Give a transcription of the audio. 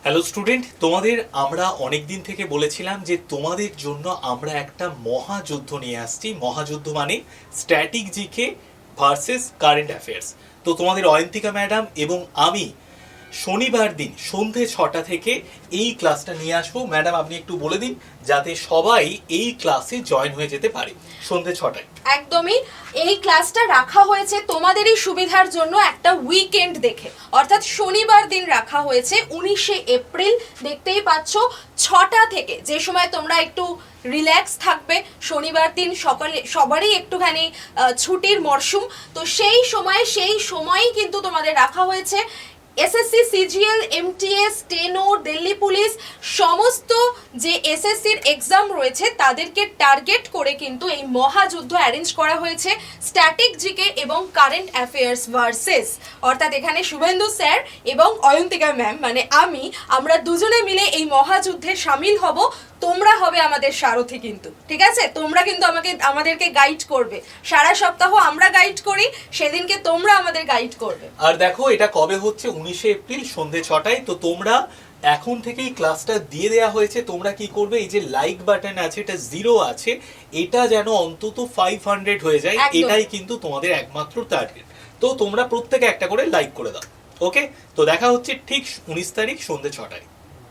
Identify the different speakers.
Speaker 1: Hello student, তোমাদের আমরা অনেক দিন থেকে বলেছিলাম যে তোমাদের জন্য আমরা একটা মহাযুদ্ধ নিয়ে আসছি। মহাযুদ্ধ মানে static GK versus current affairs. তো তোমাদের অয়ন্তিকা ম্যাডাম এবং আমি শনিবার দিন সন্ধে 6টা থেকে এই ক্লাসটা নিয়ে আসবো। ম্যাডাম আপনি একটু বলে দিন যাতে সবাই এই ক্লাসে জয়েন হয়ে যেতে পারে সন্ধে 6টায়।
Speaker 2: একদমই, এই ক্লাসটা রাখা হয়েছে তোমাদেরই সুবিধার জন্য একটা উইকেন্ড দেখে, অর্থাৎ শনিবার দিন রাখা হয়েছে 19শে এপ্রিল। দেখতেই পাচ্ছ 6টা থেকে, যে সময় তোমরা একটু রিল্যাক্স থাকবে। শনিবার দিন সকালে সবারই একটুখানি ছুটির মরশুম, তো সেই সময়ই কিন্তু তোমাদের রাখা হয়েছে। SSC, CGL, MTS, steno, Delhi police সমস্ত যে এসএসসির এক্সাম রয়েছে তাদেরকে টার্গেট করে কিন্তু এই মহাযুদ্ধ অ্যারেঞ্জ করা হয়েছে। স্ট্যাটিক জিকে এবং কারেন্ট অ্যাফেয়ার্স ভার্সেস, অর্থাৎ এখানে শুভেন্দু স্যার এবং অয়ন্তিকা ম্যাম মানে আমরা দুজনে মিলে এই মহাযুদ্ধে সামিল হব। তোমরা হবে আমাদের সারথি কিন্তু, ঠিক আছে? তোমরা কিন্তু আমাদেরকে গাইড করবে। সারা সপ্তাহ আমরা গাইড করি, সেদিনকে তোমরা আমাদের গাইড করবে।
Speaker 1: আর দেখো এটা কবে হচ্ছে, 19শে এপ্রিল সন্ধে 6টায়। তো তোমরা এখন থেকেই ক্লাসটা দিয়ে দেওয়া হয়েছে। তোমরা কি করবে, এই যে লাইক বাটন আছে, এটা 0 আছে, এটা যেন অন্তত 500 হয়ে যায়। এটাই কিন্তু তোমাদের একমাত্র টার্গেট। তো তোমরা প্রত্যেকে একটা করে লাইক করে দাও। ওকে, তো দেখা হচ্ছে ঠিক 19 তারিখ সন্ধে 6টায়।